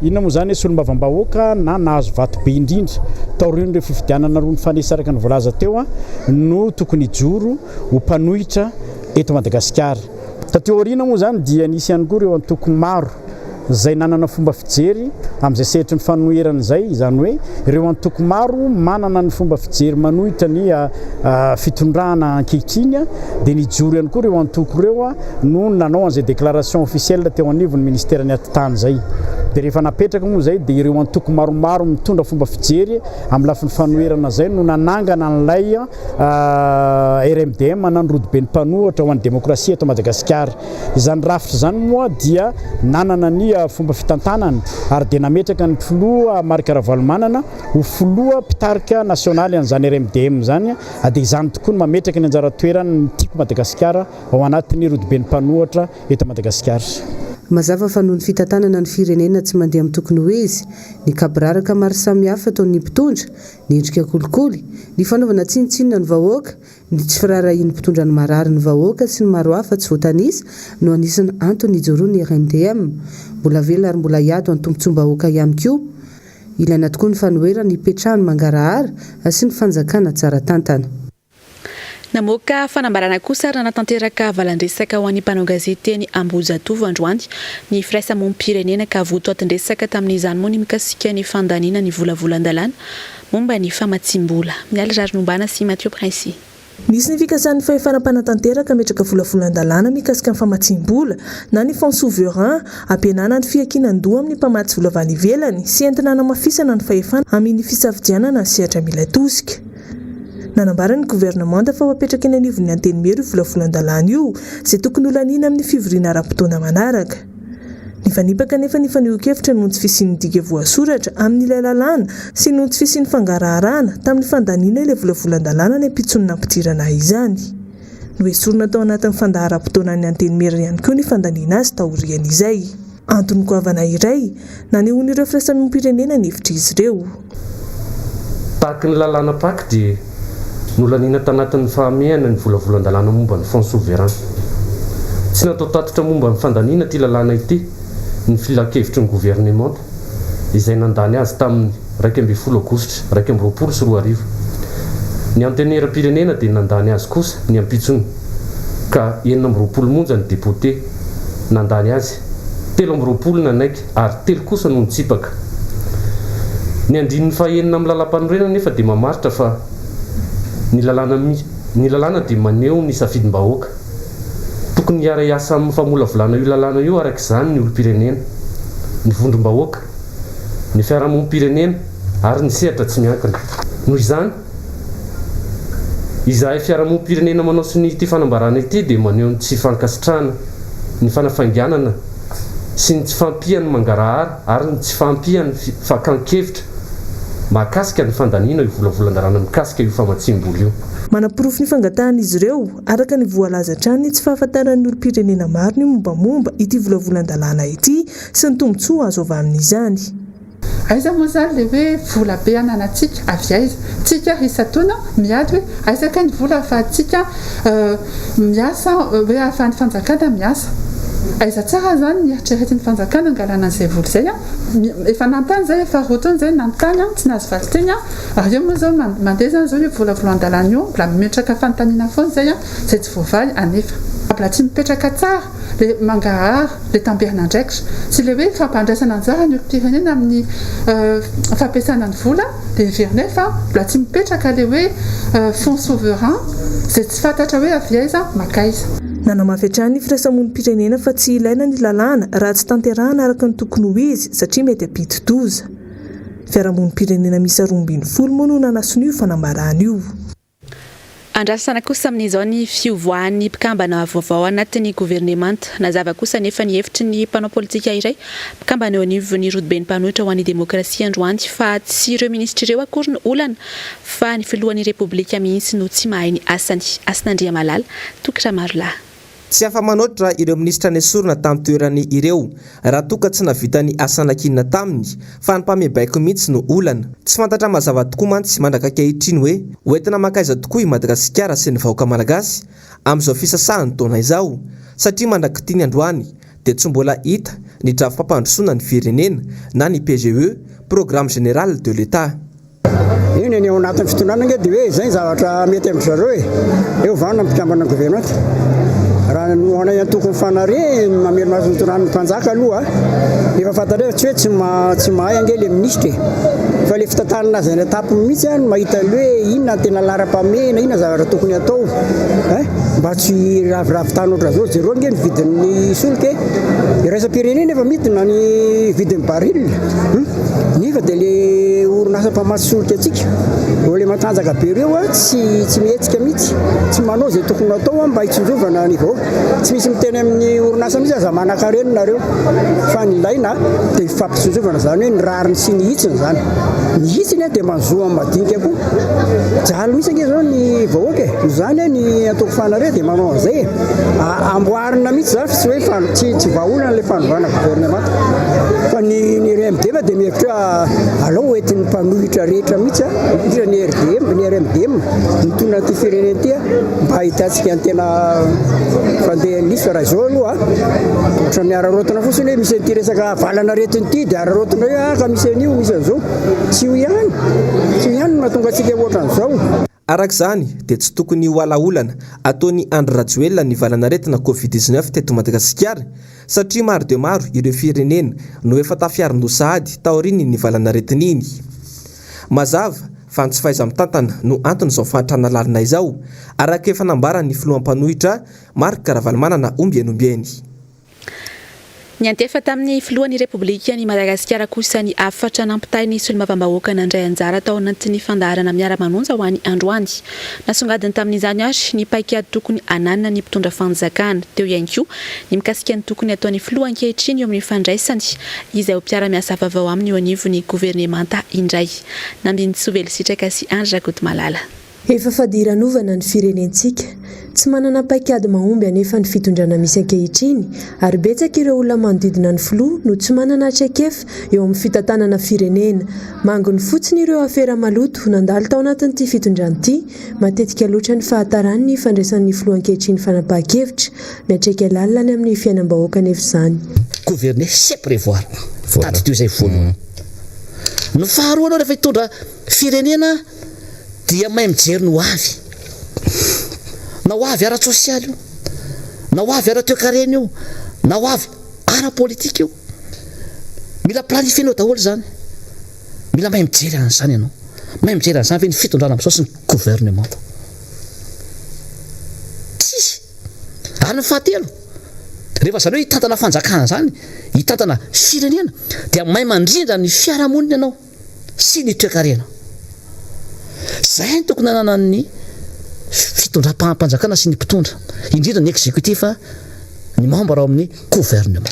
inona moa zany solombavam-bahoaka na nahazo vato be indrindra taorian'ny ireo fifidianana roa ny fanesa araka ny voalaza teo no tokony hijoro ho mpanohitra eto Madagasikara. Tateo aoriana moa zany dia nisy ihany koa ireo antoko maro zay nanana fomba fijery amin'izay sehatry ny fanoherana izay, izany hoe ireo antoko maro manana ny fomba fijery manohitra ny fitondrana ankehitriny dia nijoro ihany koa ireo antoko ireo no nanao an'izay déclaration officielle teo anivon'ny ministère ny atitany zay. dia rehefa napetraka moa zay dia ireo antoko maromaro mitondra fomba fijery amin'ny lafin'ny fanoherana zay no nanangana an'ilay RMDM nanrodobeny mpanohatra ho an'ny demokrasia eto Madagasikara. Izany rafitra izany moa dia nanana ny fomba fitantanana ary dia nametraka ny filoha Marc Ravalomanana ho filoha mpitarika nasionaly an'izany RMDM zany, dia izany tokoa no mametraka ny anjara toerany ny tiako Madagasikara ao anatin'ny rodobeny mpanohatra eto Madagasikara.
Mazava fa noho ny fitantanana ny firenena tsy mandeha amin'ny tokony ho izy, ny kabraraka maro samihafa ataon'ny mpitondra, ny endrika kolikoly, ny fanaovana tsinitsinina ny vahoaka, ny tsy firarahin'ny mpitondra ny marary ny vahoaka sy ny maro hafa tsy voatanisa no anisan'ny antony ijoroan'ny RMDM. Mbola vela ary mbola hiado ny tombontsom-bahoaka ihany koa. Ilaina tokoa ny fanoherana hipetrahany mangarahara sy ny fanjakana tsara tantana.
Namoaka fanambarana kosa raha natanteraka valandresaka ho an'ny mpanao gazety teny Ambozatovo androany ny firaisamonim-pirenena ka votoatindresaka tamin'izany moa ny mikasika ny fandaniana ny volavolan-dalàna momba ny famatsim-bola. Miala Rarinombana sy Mathieu Princy.
Nisy ny fikasan'ny fahefanam-panatanteraka metraka volavolan-dalàna mikasika ny famatsim-bola na ny fonds souverain ampianana ny fiakinan-doha amin'ny mpamatsy vola avy ivelany sy entina namafisana ny fahefana amin'ny fisafidianana ny sehatra mila tosika. Nanambarany gouvernement fa wapetraka eny anivon'ny anteny mero volavolan-dalàna io izay tokony holanina amin'ny fivoriana ara-potoana manaraka. Ny fanipaka nefa ny faneho-kevitra noho tsy fisian'ny diga voasoratra amin'ilay lalàna sy noho tsy fisian'ny fangaraharaana tamin'ny fandaniana ilay volavolan-dalàna ny ampitsonina ampidirana izany. No esorina tao anatin'ny fandahara-potoana ny anteny mero ihany koa ny fandaniana azy taorian'izay. Antony goavana iray nanehon'ireo firaisamonim-pirenena ny hevitra izy ireo.
Tahaka ny lalàna paky dia nolanina tanatin'ny fahamehana ny volavolan-dalàna momba ny fonds souverain. Tsy natao tatitra momba ny fandaniana ty lalàna ity ny filakevitry ny gouvernement izay nandany azy tamin'ny 12 Aogositra 2024. Ny anteneram-pirenena dia nandany azy kosa ny ampitsony ka 920 monja ny député nandany azy, 320 nanaiky ary 3 kosa no nitsipaka. Ny andrin'ny fahenina amin'ny lalam-panorenana nefa dia mamaritra fa ny lalàna dia maneho ny safidim-bahoaka. Tokony hiara hiasa amin'ny famolavolana io lalàna io araka izany ny olom-pirenena, ny vondrom-bahoaka, ny fiarahamonim-pirenena ary ny sehatra tsy miankina. Noho izany, izahay fiarahamonim-pirenena manao sy ny ity fanambarana ity dia maneho ny tsy fankasitrahana, ny fanafainganana sy ny tsy fampihan'ny mangarahara ary ny tsy fampihan'ny fakan-kevitra mahakasika ny fandaniana io volavolan-dalàna mikasika io famatsim-bola io.
Manapirofo ny fangatahana izy ireo araka ny voalaza hatrany tsy fahafantaran'ny olom-pirenena maro ny mombamomba ity volavolan-dalàna ity sy ny tombotsoa azo avy amin'izany.
Aiza moa zany le hoe vola be ananantsika avy aiza? Tsika isatoana miady hoe aizaka ny vola ahafahantsika miasa hoe ahafahan'ny fanjakana miasa. Aiza tsara zany ny eritreretin'ny fanjakana angalana an'izay vola izay efa nantany zay efa rotony zay nantany tsy nahazo valiteny ary eo moa zao mandeha zany zao io volavolan-dalàna io mbola mimetraka fanontaniana foana zay izay tsy voavaly anefa mbola tsy mipetraka tsara le mangarahara le tamberina andraikitra sy le hoe fampandraisana anjara ny olom-pirenena amin'ny fampiasana ny vola dia heverina fa mbola tsy mipetraka le hoe fonds souverain izay tsy fantatra hoe avy aiza makaiza.
Nanamafy hatrany ny firaisamonim-pirenena fa tsy ilaina ny lalàna raha tsy tanterahana araka ny tokony ho izy satria mety ampidi-doza. Fiarahamonim-pirenena misy 20 moa no nanasony io fanambarana io.
Andrasana kosa amin'izao ny fiovoan'ny mpikambana vaovao anatin'ny gouvernemanta nazava kosa nefa ny hevitry ny mpanao politika iray mpikambana eo anivon'ny rodobeny mpanohitra ho an'ny demokrasia androany fa tsy ireo ministra ireo akory ny olana fa ny filohan'ny repoblika mihitsy no tsy mahay ny asany. Asinandria malala tokatra marolahy.
Tsy afa-manoatra ireo ministra ny esorina tamin'ny toerany ireo raha toka tsy navita ny asanakinina taminy fa ny mpamebaiko mihitsy no olana. Tsy fantatra mazava tokoa mantsy mandraka ankehitriny hoe hoentina makaiza tokoa i Madagasikara sy ny vahoaka malagasy amin'izao fisasahany taona izao satria mandraka tiany androany dia tsy mbola hita ny drafim-pampandrosoana ny firenena na ny PGE, Programme Général de l'État.
Io ny ao anatin'ny fitondrana dia hoe izay zavatra mety amin'ny zareo eo vanona mpikambana gouvernement. Raha noana tokony fanare mamelo mahatontonany mpanjaka aloha efa fantareo tsy hoe tsy mahay ange le ministre fa le fitantanana azy ny etapy mihitsy mahita hoe inona tena lara-pamena inona zavatra tokony atao mba tsy raviravitany oatra zao zero nge ny vidin'ny solika iraisam-pirenena efa midina ny vidin'ny baril nifa dia le orinasa mpamatsy solika atsika le matanjaka be reo a tsy mihetsika mihitsy tsy manao zay tokony atao mba hitsinjovana ny vahoaka tsy misy miteny amin'ny orinasa mihitsy aza manakarenonareo fa ny ilaina dia ifampitsinjovana zany hoe ny rariny sy ny hitsiny zany ny hitsiny a dia manzoa madinika koa jalo misy ange zao ny vahoaka zany ny atoko fanare dia manao an'izay amboarina mihitsy zany tsy hoe tsy vahaolana le fanovana gouvernemanta fa ny RMD dia mihevitra alao hoentin'ny mpanohitra rehetra mihitsy indrindra ny RMDM mitona ty firenena ty mba hitantsika ny tena fandeha lisy raha izao aloha ohatra ny ararotina fotsiny hoe misy an'ity resaka valana retiny ity dia ararotina hoe ka misy an'io misy an'izao tsy ho ihany no mahatonga antsika ohatran'izao.
Arak'izany dia tsy tokony ho alaolana ataony Andry Rajoelina ny valanaretina Covid-19 teto Madagasikara satria maro dia maro ireo firenena no efa tafiarin-dosahady taoriny ny valanaretina iny. Mazava fa ny tsy fahaiza-mitantana no anton'izao fahantrana lalina izao araka efa nambaran'ny filoham-panohitra Marc Ravalomanana Ombieny.
Ny antefa tamin'ny filohan'ny Repoblika ny Madagasikara kosa ny afatra nampitahin'ny solombavambahoaka nandray anjara tao anatin'ny fandaharana miara-manonja ho an'ny androany. Nasongadiny tamin'izany ary ny paikady tokony ananana ny mpitondra fanjakana teo ihany koa ny mikasika ny tokony ataon'ny filoha ankehitriny eo amin'ny fandraisany izay ho mpiara-miasa vaovao aminy eo anivon'ny gouvernemanta indray. Nandiny Aogositra sy Andry Rakoto Malala.
Efa fadiran'ovana ny firenentsika tsy manana paikady mahomby anefa ny fitondrana misy ankehitriny ary betsaka ireo olona manodidina ny filoha no tsy manana traikefa eo amin'ny fitantanana firenena. Mangony fotsiny ireo afera maloto nandalo tao anatin'ity fitondrana ity matetika loatra ny fahatarany ny fandraisan'ny filoha ankehitriny fanapahan-kevitra miatraika lalina amin'ny fiainam-bahoaka nefa izany.
Gouverner c'est prévoir. Tady teo izay voalohany. No faharoa anao rehefa hitondra firenena dia mahay mijery no avy. Na ho avy ara-tsosialy io, na ho avy ara-toekarena io, na ho avy ara-politika io. Mila planifienao daholo zany. Mila mahay mijery an'izany ianao. Mahay mijery an'izany ve ny fitondrana amin'izao sy ny gouvernement. Tsisy. Ary ny fahatelo, rehefa zany hoe hitantana fanjakana zany, hitantana firenena, dia mahay mandrindra ny fiarahamonina ianao sy ny toekarena. Zay ny tokony ananan'ny fitondram-panjakana sy ny mpitondra indrindra ny exécutif ny membre ao amin'ny gouvernement.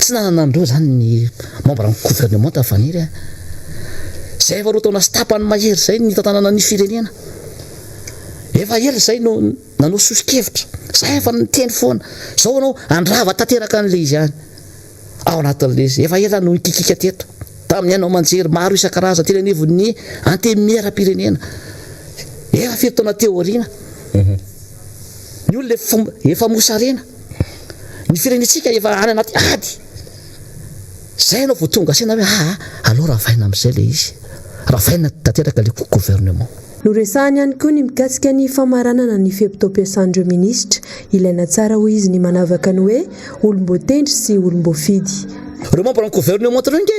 Tsy nananandreo zany ny membre amin'ny gouvernement afaniry zay efa roa taona sy tapany mahery zay ny tantanana ny firenena efa ela zay no nanao sosikevitra zay efa niteny foana zao anao andrava tanteraka an'le izy any ao anatin'le izy efa ela no ikikika teto tamin'ny anao manjery maro isan-karazany teny anivon'ny antemera-pirenena efa fito taona teoriana ny olona efa mosarena ny firenetsika efa any anaty ady zay anao vao tonga asena hoe aloha ravaina amin'izay le izy ravaina tanteraka le gouvernement.
Noresahany ihany koa ny mikasika ny famaranana ny fiampitoam-piasan'ireo minisitra ilaina tsara ho izy ny manavaka ny hoe olom-boatendry sy olom-boafidy.
Reo membre amin'ny gouvernement reo nge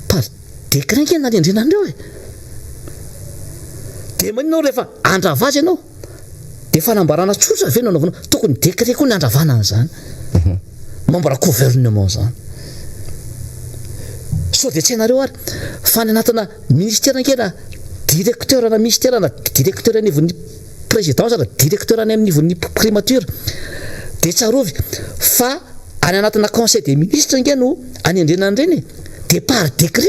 par décret nge nanendrena andreo dia maninao rehefa andrava azy ianao dia fanambarana tsotra ve no anaovana tokony décret koa ny andravana an'izany membre gouvernement zany. So dia tsy hainareo ary fa ny anatina ministère ankena directeur na ministère na directeur anivon'ny présidence na directeur any anivon'ny primature dia tsarovy fa any anatina conseil des ministres nge no anendrena an'ireny dia par décret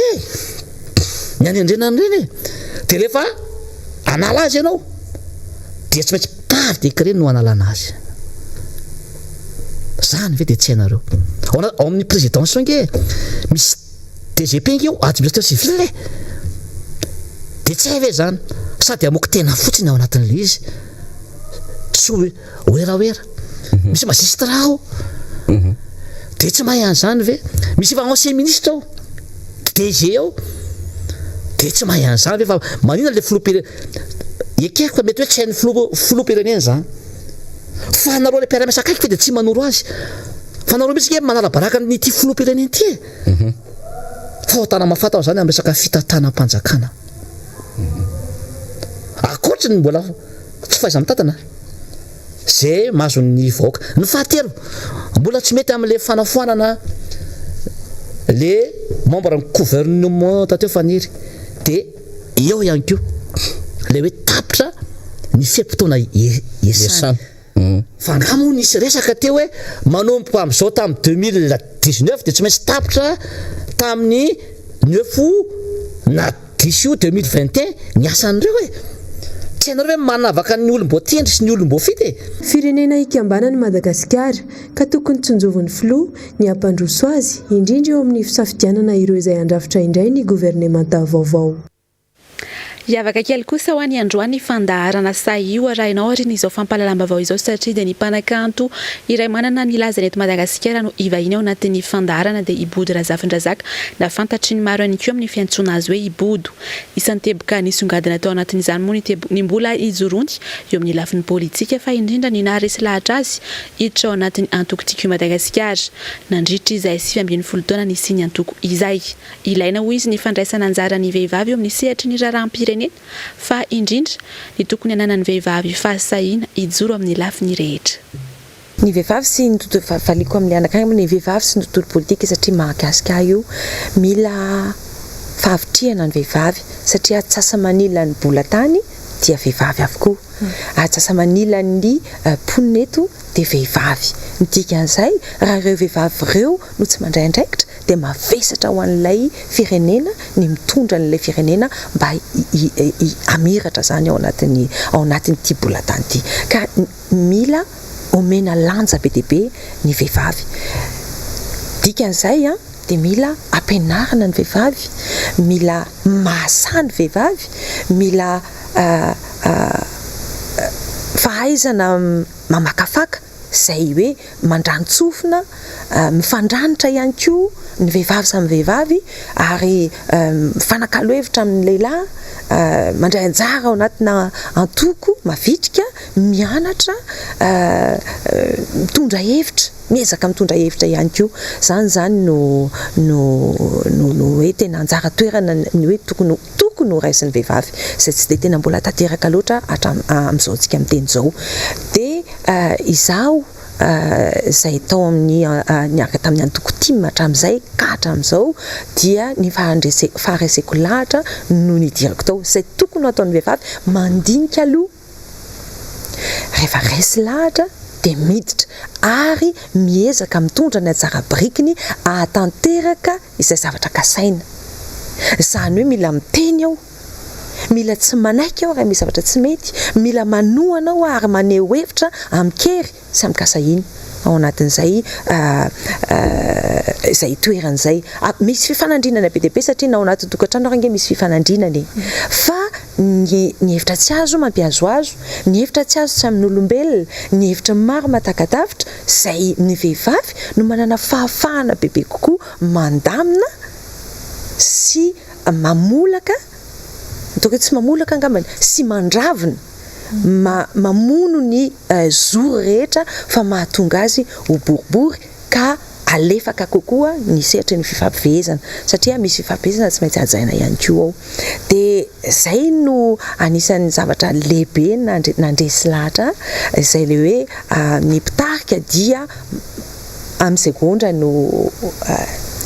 ny anendrena an'ireny dia rehefa anala azy ianao dia tsy maintsy par décret no analana azy zany ve dia tsy hainareo ao amin'ny présidence nge misy DGP nge administrateur civil dia tsy hay ve zany sady amoky tena fotsiny ao anatin'le izy tsy oeraoera misy magistrat ao dia tsy mahay an'izany ve misy efa ancien ministre ao DG ao dia tsy mahay an'izany ve fa manina le filoha ekeko fa mety hoe tsy hain'ny filoha-pirenena zany fa nareo le mpiara-miasa akaiky fa dia tsy manoro azy fa nareo misy nge manara-baraka nyty filoha-pirenena ity fahotana mafatao zany amin'ny resaka fitantanam-panjakana akoatriny mbola tsy fahaiza-mitantana zay mahazony vahoaka ny fahatelo mbola tsy mety amin'le fanafoanana le membre ny gouvernement tateo faniry de eo ihany ko le hoe tapitra ny fiam-potoana iasana fa ngamo nisy resaka teo hoe manomboka amin'izao tamin'ny 2019 de tsy maintsy tapitra tamin'ny 9 na 10 2021 ny asan'ireo hoe tsy hainareo hoe manavaka ny olom-bo tendry sy ny olom-bo fity
firenena ikambanany Madagasikara ka tokony tsonjovon'ny filoha ny ampandroso azy indrindra eo amin'ny fisafidianana ireo izay andrafitra indray ny gouvernemanta vaovao.
Iavaka kely kosa ho an'ny androany fandaharana saio arahinao arina izao fampalalam-bavao izao satria dia ny mpanakanto iray manana ny lazany eto Madagasikara no ivahiny ao anatin'ny fandaharana dia Ibody Razafindrazaka na fantatry ny maro ihany koa amin'ny fiantsoana azy hoe Ibodo. Isan'ny teboka nisongadina tao anatin'izany moa ny mbola ijoroany eo amin'ny lafiny politika fa indrindra ny naharesy lahatra azy hiditra ao anatin'ny antoko tiako Madagasikara. Nandritra izay 7 taona ny siny antoko izay. Ilaina ho izy ny fandraisana anjara ny vehivavy eo amin'ny sehatry ny raharaham-pirenena fa indrindra ny tokony ananan'ny vehivavy fahasahiana ijoro amin'ny lafiny rehetra.
Ny vehivavy sy ny tontolo valiko amin'ny anakagny ny vehivavy sy ny tontolo politika satria mahakasika io mila fahavitriana ny vehivavy satria atsasamanila ny bola tany dia vehivavy avokoa. Atsasamanila ny ponina eto dia vehivavy. Ny dikan'izay raha ireo vehivavy ireo no tsy mandray andraikitra dia mavesatra ho an'ilay firenena ny mitondra an'ilay firenena mba amiratra zany ao anatin'ny ty bola tany ty. Ka mila omena lanja be dia be ny vehivavy. Dikan'izay dia mila ampianarana ny vehivavy, mila mahasana ny vehivavy, mila fahaizana mamakafaka izay hoe mandrantsofina, mifandranitra ihany koa ny vehivavy samy vehivavy ary fanakalo hevitra amin'ny lehilahy, mandray anjara ao anatina antoko mavitrika, mianatra, mitondra hevitra, miezaka mitondra hevitra ihany koa. Zany no hoe tena anjara toerana ny hoe tokony ho raisin'ny vehivavy izay tsy dia tena mbola tanteraka loatra amin'izao tsika miteny izao. Dia izaho izay tao amin'ny niaraka tamin'ny antoko tim hatramin'izay ka hatramin'izao dia ny fahareseko lahatra no nidirako tao izay tokony ataon'ny vehivavy mandinika aloha rehefa resy lahatra dia miditra ary miezaka mitondra ny anjara birikiny ahatanteraka izay zavatra kasaina. Izany hoe mila miteny aho, mila tsy manaiky aho raha misy zavatra tsy mety, mila manohana aho ary maneho hevitra amikery sy amikasahiny ao anatin'izay izay toeran'izay. Misy fifanandrinana be dia be satria na ao anatin'ny tokantrano range misy fifanandrinana fa ny hevitra tsy azo mampiazoazo, ny hevitra tsy azo tsy amin'ny olombelona, ny hevitra maro matakatavitra izay ny vehivavy no manana fahafahana bebe kokoa mandamina sy mamolaka, toka tsy mamolaka angambany, sy mandravina, mamono ny zoro rehetra fa mahatonga azy ho boribory ka alefaka kokoa ny sehatra ny fifampifehezana satria misy fifampifehezana tsy maintsy hajaina ihany koa ao. Dia izay no anisan'ny zavatra lehibe nandresy lahatra izay le hoe ny mpitarika dia amin'ny segondra no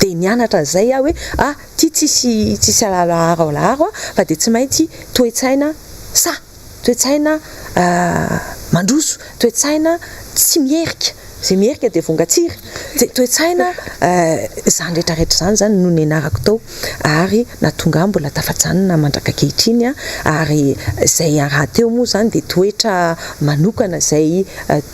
dia nianatra izay hoe ty tsisy alaharo fa dia tsy maintsy toe-tsaina toe-tsaina mandroso, toe-tsaina tsy mierika, izay mierika dia vongatsiry, toe-tsaina izany rehetrarehetra zany no nianarako tao ary nahatonga mbola tafatsanina mandraka ankehitriny ary izay raha teo moa zany dia toetra manokana izay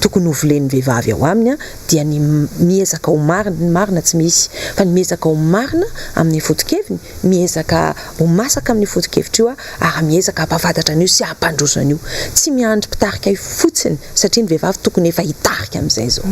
tokony ho volen'ny vehivavy ao aminy dia ny miezaka ho marina tsy misy fa ny miezaka ho marina amin'ny foto-keviny, miezaka ho masaka amin'ny foto-kevitra io ary miezaka hampafantatra an'io sy hampandroso an'io, tsy miandry mpitarika io fotsiny satria ny vehivavy tokony efa hitarika amin'izay zao.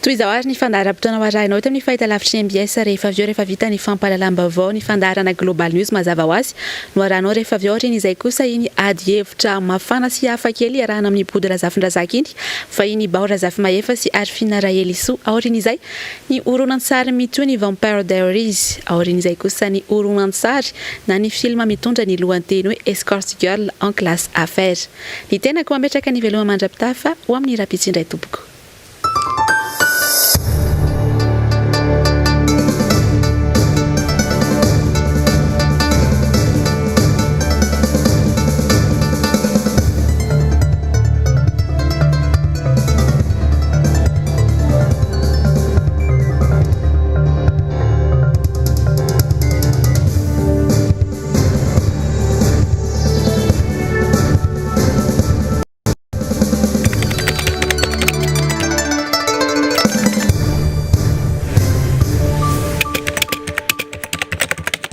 toy izao ary ny fandaharam-potoana hoarahinao tamin'ny fahitalavitry ny MBS rehefa avy eo rehefa vita ny fampahalalam-baovao ny fandaharana global news mazava ho azy no arahanao rehefa avy eo reny izay kosa iny ady hevitra mafana sy hafa kely arahana amin'ny body razafin-drazaka iny fa iny bao razafy mahefa sy arifina rahely iso aoriny izay ny oronan-tsary mitoy ny Vampire Diaries aoriny izay kosa ny oronan-tsary na ny filma mitondra ny lohanteny hoe Escort Girl en classe affaire ny tenako mametraka ny veloma mandrapitafa ho amin'ny rapitsindray tompoko